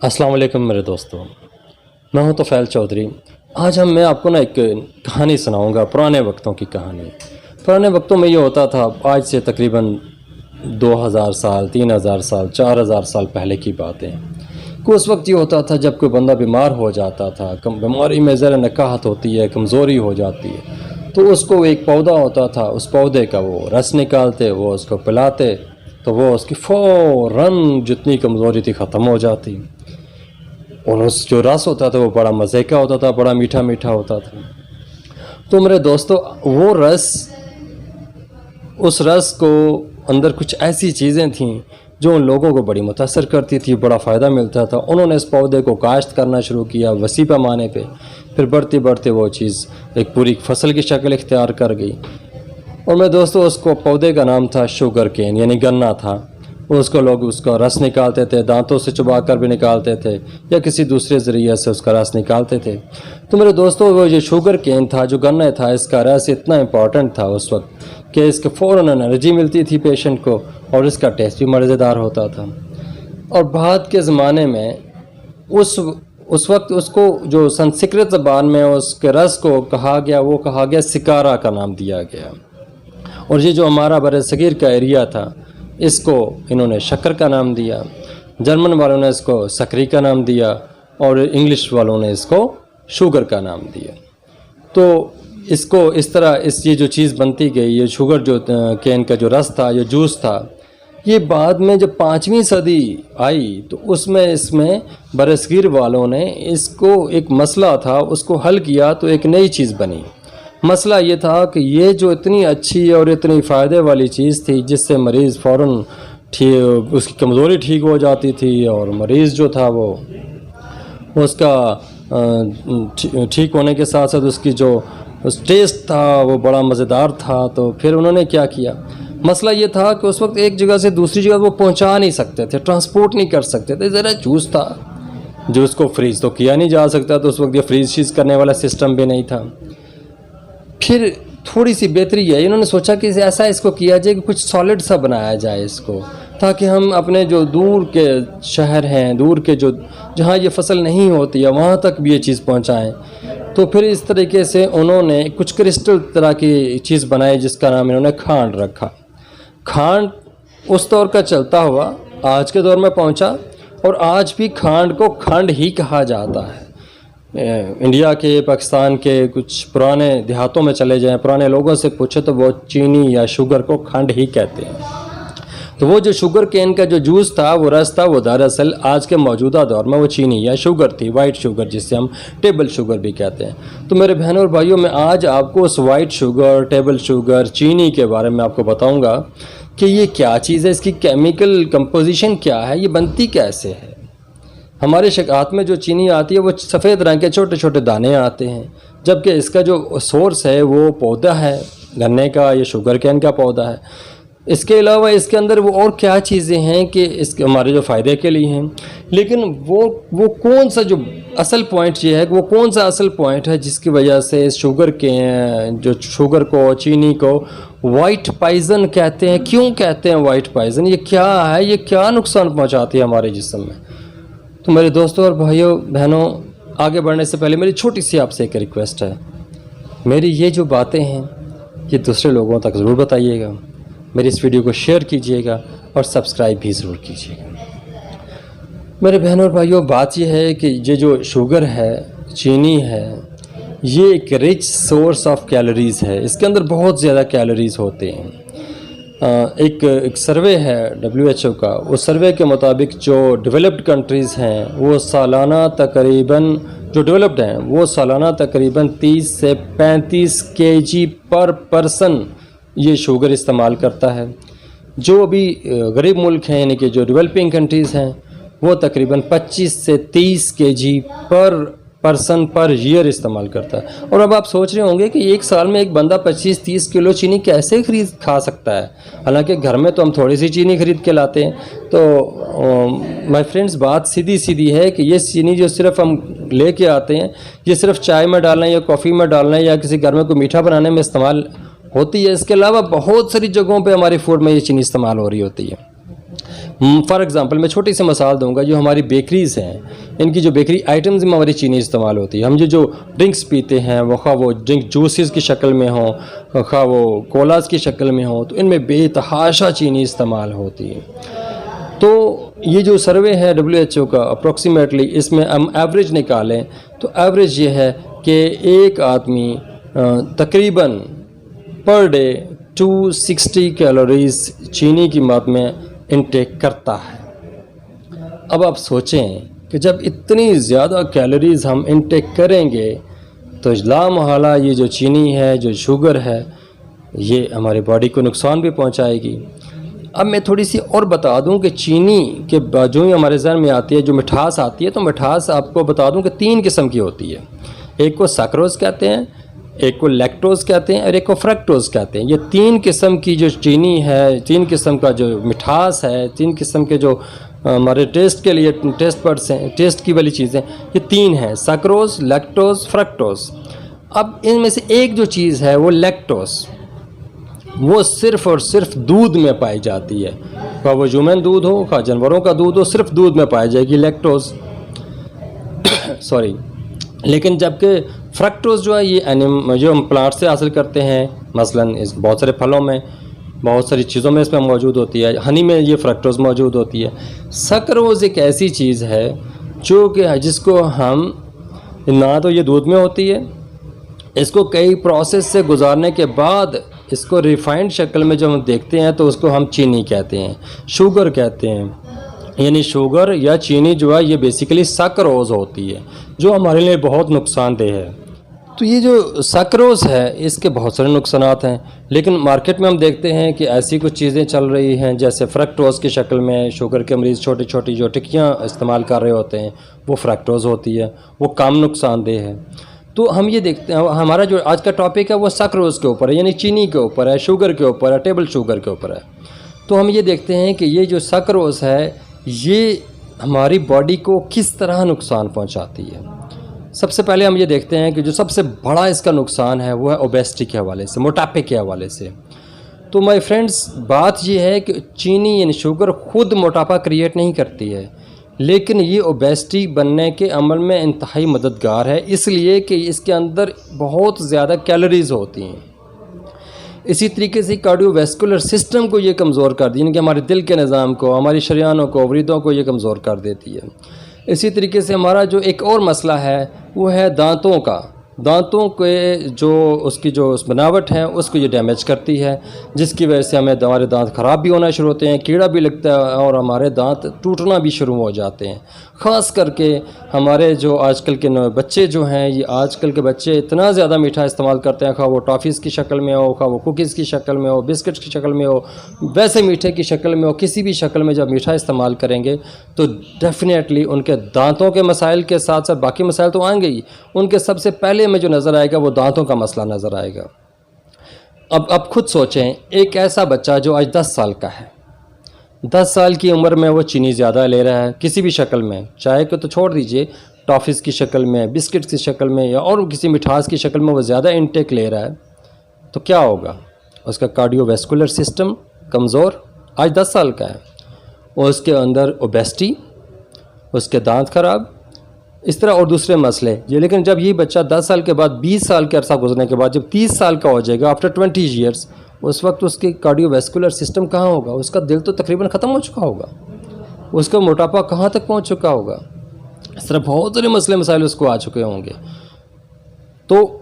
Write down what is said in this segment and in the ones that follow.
अस्सलाम वालेकुम मेरे दोस्तों, मैं हूं तोफ़ैल चौधरी। आज मैं आपको एक कहानी सुनाऊंगा, पुराने वक्तों की कहानी। पुराने वक्तों में ये होता था, आज से तकरीबन 2000 साल, 3000 साल, 4000 साल पहले की बातें कि उस वक्त ये होता था जब कोई बंदा बीमार हो जाता था, बीमारी में ज़रा नकाहत होती है, कमज़ोरी हो जाती है, तो उसको एक पौधा होता था, उस पौधे का वो रस निकालते, वो उसको पिलाते, तो वो उसकी फ़ौरन जितनी कमज़ोरी थी ख़त्म हो जाती। और उस जो रस होता था वो बड़ा मज़े का होता था, बड़ा मीठा मीठा होता था। तो मेरे दोस्तों, वो रस, उस रस को अंदर कुछ ऐसी चीज़ें थीं जो उन लोगों को बड़ी मुतासर करती थी, बड़ा फ़ायदा मिलता था। उन्होंने इस पौधे को काश्त करना शुरू किया वसी पैमाने पे, फिर बढ़ते बढ़ते वो चीज़ एक पूरी फसल की शक्ल इख्तियार कर गई। और मेरे दोस्तों, उसको पौधे का नाम था शुगर केन, यानी गन्ना था। उसको लोग उसका रस निकालते थे, दांतों से चबा कर भी निकालते थे या किसी दूसरे ज़रिए से उसका रस निकालते थे। तो मेरे दोस्तों, वो जो शुगर केन था, जो गन्ना था, इसका रस इतना इम्पॉर्टेंट था उस वक्त कि इसके फ़ौरन एनर्जी मिलती थी पेशेंट को, और इसका टेस्ट भी मज़ेदार होता था। और बाद के ज़माने में उस वक्त उसको जो संस्कृत ज़बान में उसके रस को कहा गया, वो कहा गया सिकारा का नाम दिया गया। और ये जो हमारा बरसगीर का एरिया था, इसको इन्होंने शक्कर का नाम दिया। जर्मन वालों ने इसको सकरी का नाम दिया और इंग्लिश वालों ने इसको शुगर का नाम दिया। तो इसको इस तरह ये जो चीज़ बनती गई, ये शुगर जो केन का जो रस था, ये जूस था, ये बाद में जब 5वीं सदी आई तो इसमें बरसगीर वालों ने इसको, एक मसला था उसको हल किया, तो एक नई चीज़ बनी। मसला ये था कि ये जो इतनी अच्छी और इतनी फ़ायदे वाली चीज़ थी, जिससे मरीज़ फ़ौरन ठीक, उसकी कमज़ोरी ठीक हो जाती थी, और मरीज़ जो था वो उसका ठीक होने के साथ साथ उसकी जो टेस्ट था वो बड़ा मज़ेदार था। तो फिर उन्होंने क्या किया, मसला ये था कि उस वक्त एक जगह से दूसरी जगह वो पहुंचा नहीं सकते थे, ट्रांसपोर्ट नहीं कर सकते थे। ज़रा जूस था, जूस को फ्रीज़ तो किया नहीं जा सकता, तो उस वक्त ये फ्रीज़ शीज़ करने वाला सिस्टम भी नहीं था। फिर थोड़ी सी बेहतरी है, इन्होंने सोचा कि ऐसा इसको किया जाए कि कुछ सॉलिड सा बनाया जाए इसको, ताकि हम अपने जो दूर के शहर हैं, दूर के जो जहाँ ये फसल नहीं होती है, वहाँ तक भी ये चीज़ पहुँचाएँ। तो फिर इस तरीके से उन्होंने कुछ क्रिस्टल तरह की चीज़ बनाई, जिसका नाम इन्होंने खांड रखा। खांड उस दौर का चलता हुआ आज के दौर में पहुँचा, और आज भी खांड को खंड ही कहा जाता है। इंडिया के, पाकिस्तान के कुछ पुराने देहातों में चले जाएं, पुराने लोगों से पूछे तो वो चीनी या शुगर को खंड ही कहते हैं। तो वो जो शुगर केन का जो जूस था, वो रस था, वो दरअसल आज के मौजूदा दौर में वो चीनी या शुगर थी, वाइट शुगर, जिससे हम टेबल शुगर भी कहते हैं। तो मेरे बहनों और भाइयों, मैं आज आपको उस वाइट शुगर, टेबल शुगर, चीनी के बारे में आपको बताऊँगा कि ये क्या चीज़ है, इसकी केमिकल कंपोजिशन क्या है, ये बनती कैसे है। हमारे हाथ में जो चीनी आती है वो सफ़ेद रंग के छोटे छोटे दाने आते हैं, जबकि इसका जो सोर्स है वो पौधा है गन्ने का, ये शुगर केन का पौधा है। इसके अलावा इसके अंदर वो और क्या चीज़ें हैं कि इसके हमारे जो फ़ायदे के लिए हैं, लेकिन वो कौन सा जो असल पॉइंट ये है, वो कौन सा असल पॉइंट है जिसकी वजह से इस शुगर के जो शुगर को, चीनी को वाइट पॉइज़न कहते हैं। क्यों कहते हैं वाइट पॉइज़न, ये क्या है, ये क्या नुकसान पहुँचाती है हमारे जिस्म में। तो मेरे दोस्तों और भाइयों बहनों, आगे बढ़ने से पहले मेरी छोटी सी आपसे एक रिक्वेस्ट है, मेरी ये जो बातें हैं ये दूसरे लोगों तक ज़रूर बताइएगा, मेरी इस वीडियो को शेयर कीजिएगा और सब्सक्राइब भी ज़रूर कीजिएगा। मेरे बहनों और भाइयों, बात यह है कि ये जो शुगर है, चीनी है, ये एक रिच सोर्स ऑफ कैलोरीज़ है। इसके अंदर बहुत ज़्यादा कैलोरीज़ होते हैं। एक सर्वे है WHO का, उस सर्वे के मुताबिक जो डेवलप्ड कंट्रीज़ हैं वो सालाना तकरीबन, जो डेवलप्ड हैं वो सालाना तकरीबन 30 से 35 kg पर पर्सन ये शुगर इस्तेमाल करता है। जो अभी गरीब मुल्क हैं, यानी कि जो डेवलपिंग कंट्रीज़ हैं, वो तकरीबन 25 से 30 kg पर पर्सन पर ईयर इस्तेमाल करता है। और अब आप सोच रहे होंगे कि एक साल में एक बंदा 25-30 किलो चीनी कैसे खा सकता है, हालांकि घर में तो हम थोड़ी सी चीनी खरीद के लाते हैं। तो माय फ्रेंड्स, बात सीधी सीधी है कि ये चीनी जो सिर्फ हम लेके आते हैं, ये सिर्फ चाय में डालना या कॉफ़ी में डालना या किसी घर में कोई मीठा बनाने में इस्तेमाल होती है। इसके अलावा बहुत सारी जगहों पर हमारे फूड में ये चीनी इस्तेमाल हो रही होती है। फॉर एग्ज़ाम्पल मैं छोटी सी मिसाल दूंगा, जो हमारी बेकरीज़ हैं, इनकी जो बेकरी आइटम्स में हमारी चीनी इस्तेमाल होती है। हम जो ड्रिंक्स पीते हैं, वो खा वो ड्रिंक जूसेस की शक्ल में हो, खा वो कोलास की शक्ल में हो, तो इनमें बेतहाशा चीनी इस्तेमाल होती है। तो ये जो सर्वे है WHO का अप्रॉक्सीमेटली, इसमें हम एवरेज निकालें तो एवरेज ये है कि एक आदमी तकरीबन पर डे 260 कैलोरीज चीनी की मात्रा में इनटेक करता है। अब आप सोचें कि जब इतनी ज़्यादा कैलोरीज हम इनटेक करेंगे तो लामहला ये जो चीनी है, जो शुगर है, ये हमारी बॉडी को नुकसान भी पहुंचाएगी। अब मैं थोड़ी सी और बता दूं कि चीनी के जो ही हमारे जहन में आती है, जो मिठास आती है, तो मिठास आपको बता दूं कि 3 किस्म की होती है। एक को सैक्रोज कहते हैं, एक को लैक्टोज कहते हैं और एक को फ्रक्टोज कहते हैं। ये 3 किस्म की जो चीनी है, 3 किस्म का जो मिठास है, 3 किस्म के जो हमारे टेस्ट के लिए टेस्ट बड्स हैं, टेस्ट की वाली चीज़ें, ये 3 हैं, सैक्रोज, लैक्टोज, फ्रक्टोज। अब इनमें से एक जो चीज़ है वो लैक्टोज, वो सिर्फ़ और सिर्फ दूध में पाई जाती है। खा वो ह्यूमन दूध हो, खा जानवरों का दूध हो, सिर्फ दूध में पाई जाएगी लैक्टोज सॉरी। लेकिन जबकि फ्रक्टोज जो है ये जो हम प्लांट से हासिल करते हैं, मसलन इस बहुत सारे फलों में, बहुत सारी चीज़ों में इसमें मौजूद होती है, हनी में ये फ्रक्टोज मौजूद होती है। सक्रोज एक ऐसी चीज़ है जो कि जिसको हम, ना तो ये दूध में होती है, इसको कई प्रोसेस से गुजारने के बाद इसको रिफाइंड शक्ल में जब हम देखते हैं तो उसको हम चीनी कहते हैं, शुगर कहते हैं। यानी शुगर या चीनी जो है ये बेसिकली सक्रोज होती है, जो हमारे लिए बहुत नुकसानदेह है। तो ये जो सक्रोज है इसके बहुत सारे नुकसानात हैं, लेकिन मार्केट में हम देखते हैं कि ऐसी कुछ चीज़ें चल रही हैं जैसे फ्रक्टोज की शक्ल में शुगर के मरीज़ छोटी छोटी जो टिक्कियाँ इस्तेमाल कर रहे होते हैं, वो फ्रक्टोज होती है, वो कम नुकसानदेह है। तो हम ये देखते हैं, हमारा जो आज का टॉपिक है वो सक्रोज के ऊपर है, यानी चीनी के ऊपर है, शुगर के ऊपर है, टेबल शुगर के ऊपर है। तो हम ये देखते हैं कि ये जो सक्रोज है ये हमारी बॉडी को किस तरह नुकसान पहुंचाती है। सबसे पहले हम ये देखते हैं कि जो सबसे बड़ा इसका नुकसान है वो है ओबेसिटी के हवाले से, मोटापे के हवाले से। तो माय फ्रेंड्स, बात ये है कि चीनी यानी शुगर खुद मोटापा क्रिएट नहीं करती है, लेकिन ये ओबेसिटी बनने के अमल में इंतहाई मददगार है, इसलिए कि इसके अंदर बहुत ज़्यादा कैलोरीज होती हैं। इसी तरीके से कार्डियोवैस्कुलर सिस्टम को ये कमज़ोर कर दी, यानी कि हमारे दिल के निज़ाम को, हमारी शरियानों को, अवरीदों को ये कमज़ोर कर देती है। इसी तरीके से हमारा जो एक और मसला है वो है दांतों का। दांतों के जो उसकी जो बनावट है उसको ये डैमेज करती है, जिसकी वजह से हमें हमारे दांत ख़राब भी होना शुरू होते हैं, कीड़ा भी लगता है और हमारे दांत टूटना भी शुरू हो जाते हैं। ख़ास करके हमारे जो आजकल के नए बच्चे जो हैं, ये आजकल के बच्चे इतना ज़्यादा मीठा इस्तेमाल करते हैं, खा वो टॉफ़ीज़ की शक्ल में हो, खा वो कुकीज़ की शक्ल में हो, बिस्किट्स की शक्ल में हो, वैसे मीठे की शक्ल में हो, किसी भी शक्ल में जब मीठा इस्तेमाल करेंगे तो डेफिनेटली उनके दांतों के मसाइल के साथ साथ बाकी मसाइल तो आएंगे ही, उनके सबसे पहले में जो नज़र आएगा वो दांतों का मसला नज़र आएगा। अब खुद सोचें, एक ऐसा बच्चा जो आज 10 साल का है, 10 साल की उम्र में वो चीनी ज़्यादा ले रहा है किसी भी शक्ल में, चाय को तो छोड़ दीजिए, टॉफ़ीज़ की शक्ल में, बिस्किट्स की शक्ल में या और किसी मिठास की शक्ल में वो ज़्यादा इंटेक ले रहा है, तो क्या होगा? उसका कार्डियोवैस्कुलर सिस्टम कमज़ोर, आज 10 साल का है, और उसके अंदर ओबेसिटी, उसके दांत ख़राब, इस तरह और दूसरे मसले ये। लेकिन जब ये बच्चा 10 साल के बाद, 20 साल के अरसा गुजरने के बाद, जब 30 साल का हो जाएगा, आफ्टर 20 ईयर्स, उस वक्त उसके कार्डियोवैस्कुलर सिस्टम कहाँ होगा? उसका दिल तो तकरीबन ख़त्म हो चुका होगा, उसका मोटापा कहाँ तक पहुँच चुका होगा, इस तरह बहुत सारे मसले मसाइल उसको आ चुके होंगे। तो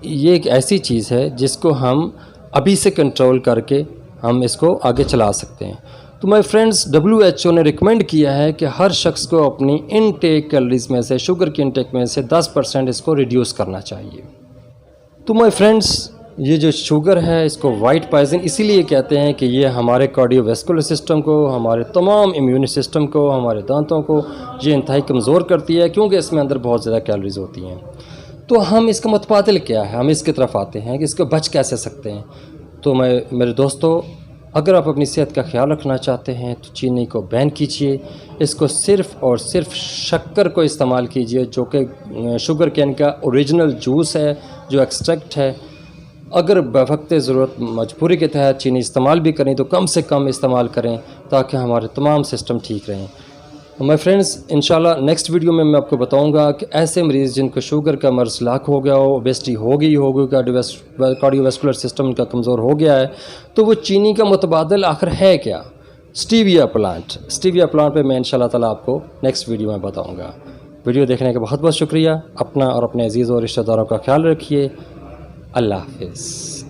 ये एक ऐसी चीज़ है जिसको हम अभी से कंट्रोल करके हम इसको आगे चला सकते हैं। तो माय फ्रेंड्स, WHO ने रिकमेंड किया है कि हर शख्स को अपनी इनटेक कैलोरीज में से, शुगर की इनटेक में से 10% इसको रिड्यूस करना चाहिए। तो माय फ्रेंड्स, ये जो शुगर है इसको वाइट पॉइजन इसीलिए कहते हैं कि ये हमारे कार्डियोवैस्कुलर सिस्टम को, हमारे तमाम इम्यून सिस्टम को, हमारे दांतों को ये इंतहाई कमज़ोर करती है, क्योंकि इसमें अंदर बहुत ज़्यादा कैलोरीज होती हैं। तो हम इसका मुतबादिल क्या है, हम इसकी तरफ आते हैं कि इसको बच कैसे सकते हैं। तो मेरे दोस्तों, अगर आप अपनी सेहत का ख्याल रखना चाहते हैं तो चीनी को बैन कीजिए, इसको सिर्फ़ और सिर्फ शक्कर को इस्तेमाल कीजिए, जो कि शुगर कैन का ओरिजिनल जूस है, जो एक्सट्रैक्ट है। अगर बवक्त ज़रूरत मजबूरी के तहत चीनी इस्तेमाल भी करें तो कम से कम इस्तेमाल करें ताकि हमारे तमाम सिस्टम ठीक रहें। माय फ्रेंड्स, इंशाल्लाह नेक्स्ट वीडियो में मैं आपको बताऊंगा कि ऐसे मरीज़ जिनको शुगर का मर्ज़ लाक हो गया हो, ओबेसिटी हो गई होगी, कार्डियोवास्कुलर सिस्टम उनका कमज़ोर हो गया है, तो वो चीनी का मुतबादिल आखिर है क्या? स्टीविया प्लांट पे मैं इंशाल्लाह ताला आपको नेक्स्ट वीडियो में बताऊंगा। वीडियो देखने का बहुत बहुत शुक्रिया। अपना और अपने अजीज़ और रिश्तेदारों का ख्याल रखिए। अल्लाह हाफ़िज़।